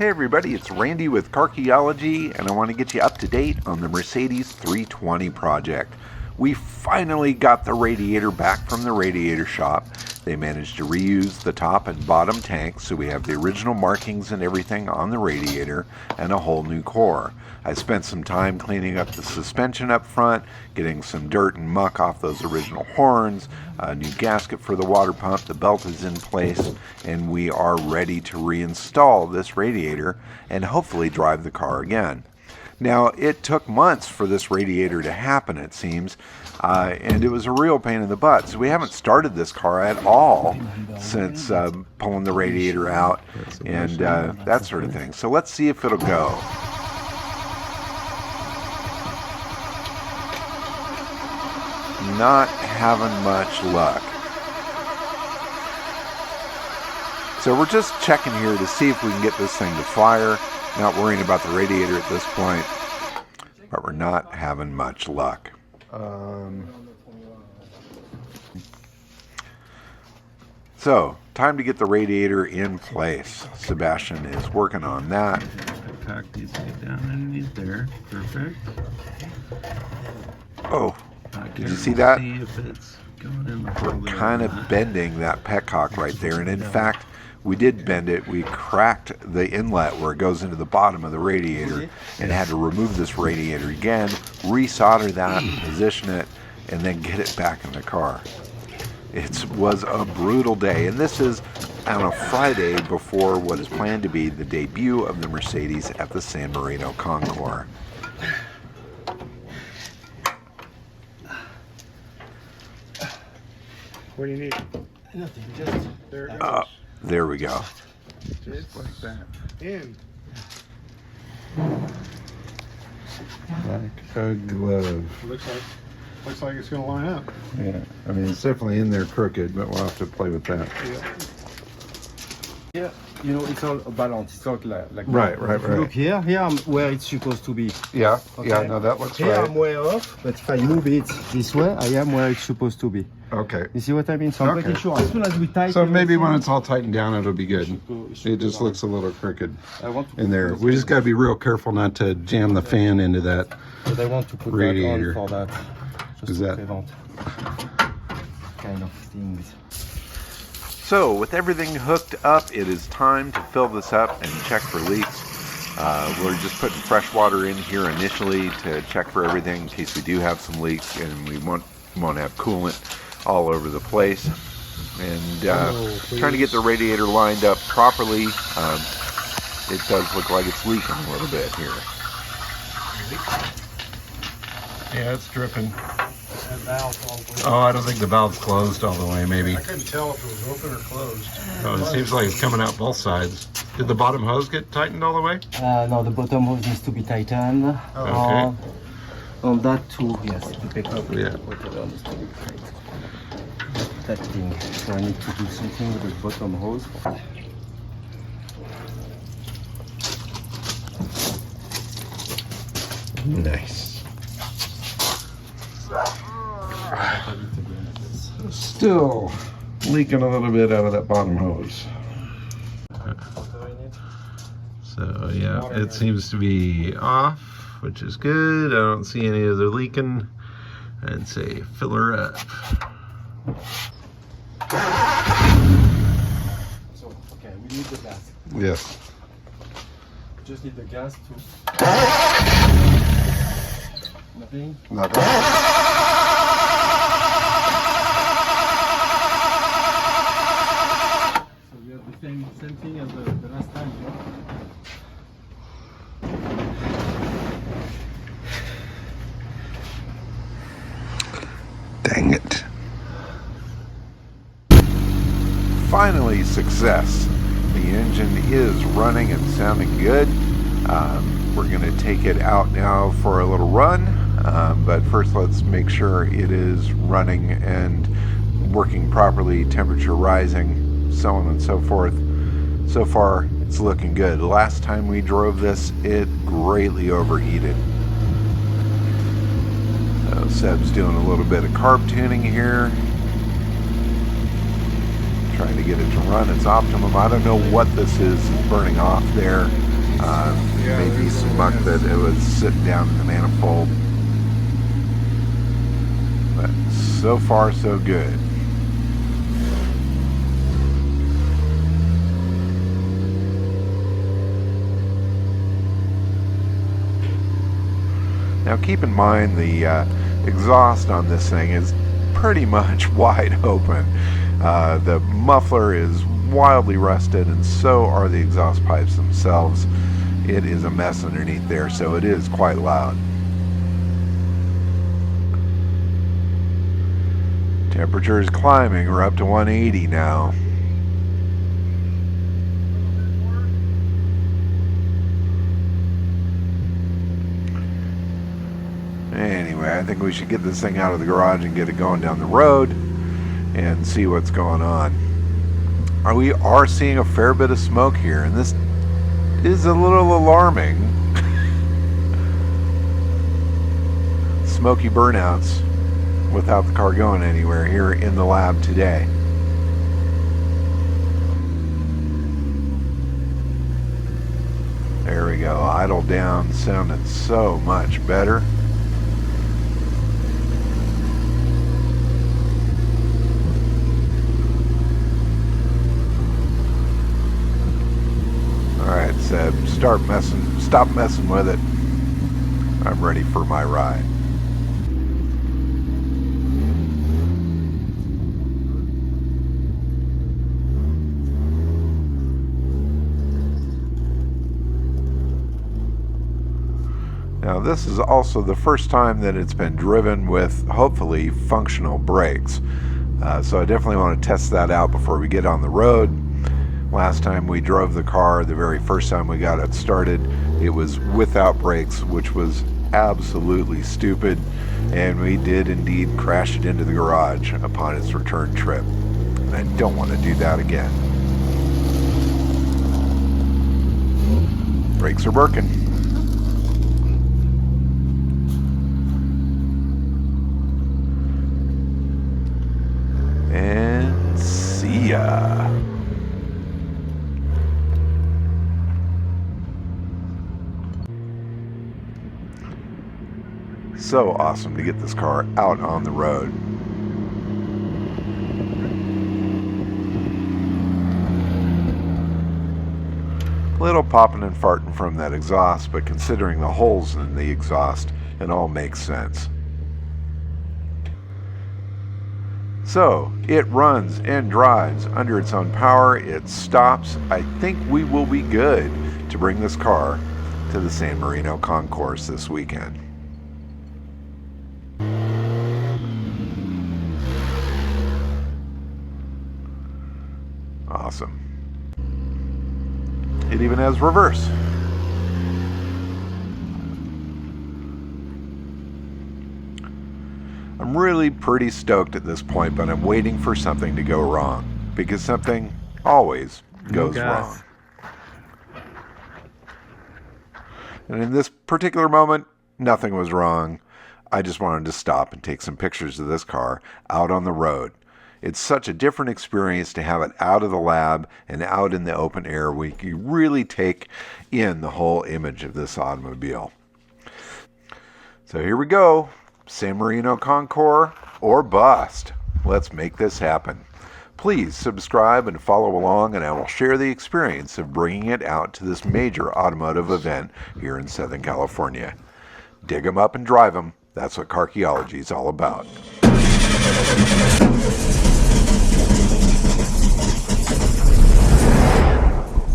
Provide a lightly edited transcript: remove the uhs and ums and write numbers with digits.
Hey everybody, it's Randy with Carchaeology, and I want to get you up to date on the Mercedes 320 project. We finally got the radiator back from the radiator shop. They managed to reuse the top and bottom tanks, so we have the original markings and everything on the radiator and a whole new core. I spent some time cleaning up the suspension up front, getting some dirt and muck off those original horns, a new gasket for the water pump, the belt is in place, and we are ready to reinstall this radiator and hopefully drive the car again. Now, it took months for this radiator to happen, it seems, and it was a real pain in the butt. So we haven't started this car at all since pulling the radiator out and that sort of thing. So let's see if it'll go. Not having much luck. So we're just checking here to see if we can get this thing to fire. Not worrying about the radiator at this point, but we're not having much luck. So, time to get the radiator in place. Sebastian is working on that. Pack these down underneath there. Perfect. Oh, did you see that? See if it's going in the We're kind of bending that petcock right there, and in fact, we did bend it. We cracked the inlet where it goes into the bottom of the radiator and had to remove this radiator again, resolder that, position it, and then get it back in the car. It was a brutal day, and this is on a Friday before what is planned to be the debut of the Mercedes at the San Marino Concours. What do you need? Nothing, just There it goes. There we go. Just like that. In. like a glove. Looks like it's gonna line up. Yeah, I mean it's definitely in there crooked, but we'll have to play with that. yeah, you know, it's all balanced. It's all like Right, that. right, If you right. look here, I'm where it's supposed to be. Yeah, Okay. yeah, no, that looks Here right. I'm way off, but if I move it this way, I am where it's supposed to be. Okay. You see what I mean? So I'm Okay. pretty sure as soon as we tighten So maybe when everything, it's all tightened down, it'll be good. should It just go looks a little crooked I want to in put there. this We just in, got to be real careful not to jam the fan into that. but I want to put radiator. that on for that. Just Is to that- prevent kind of things. So, with everything hooked up, it is time to fill this up and check for leaks. We're just putting fresh water in here initially to check for everything in case we do have some leaks, and we won't have coolant all over the place. And trying to get the radiator lined up properly. It does look like it's leaking a little bit here. Yeah, it's dripping. Oh, I don't think the valve's closed all the way, maybe. I couldn't tell if it was open or closed. Oh, it seems like it's coming out both sides. Did the bottom hose get tightened all the way? No, the bottom hose needs to be tightened. Okay. On that too, yes, to pick up Yeah. whatever needs to be tight. That thing. So I need to do something with the bottom hose. Nice. Still leaking a little bit out of that bottom hose. So yeah, it seems to be off, which is good. I don't see any other leaking. I'd say fill her up. So, okay, we need the gas. Yes. Just need the gas to... Nothing? Not So we have the same thing as the last time, no? Dang it. Finally, success. The engine is running and sounding good. We're going to take it out now for a little run, but first let's make sure it is running and working properly, temperature rising, so on and so forth. So far, it's looking good. Last time we drove this, it greatly overheated. Seb's doing a little bit of carb tuning here, trying to get it to run its optimum. I don't know what this is burning off there. Maybe some muck that it was sitting down in the manifold. But so far, so good. Now keep in mind the exhaust on this thing is pretty much wide open. The muffler is wildly rusted, and so are the exhaust pipes themselves. It is a mess underneath there, so it is quite loud. Temperature is climbing. We're up to 180 now. Anyway, I think we should get this thing out of the garage and get it going down the road and see what's going on. We are seeing a fair bit of smoke here, and this is a little alarming. Smoky burnouts without the car going anywhere here in the lab today. There we go. Idle down sounded so much better. Alright, Seb, stop messing with it. I'm ready for my ride. Now this is also the first time that it's been driven with hopefully functional brakes. So I definitely want to test that out before we get on the road. Last time we drove the car, the very first time we got it started, it was without brakes, which was absolutely stupid, and we did indeed crash it into the garage upon its return trip. And I don't want to do that again. Brakes are working. And see ya. So awesome to get this car out on the road. Little popping and farting from that exhaust, but considering the holes in the exhaust, it all makes sense. So it runs and drives under its own power. It stops. I think we will be good to bring this car to the San Marino Concours this weekend. Awesome. It even has reverse. I'm really pretty stoked at this point, but I'm waiting for something to go wrong, because something always goes wrong. And in this particular moment, nothing was wrong. I just wanted to stop and take some pictures of this car out on the road. It's such a different experience to have it out of the lab and out in the open air where you can really take in the whole image of this automobile. So here we go. San Marino Concours or bust. Let's make this happen. Please subscribe and follow along, and I will share the experience of bringing it out to this major automotive event here in Southern California. Dig 'em up and drive 'em. That's what Carchaeology is all about.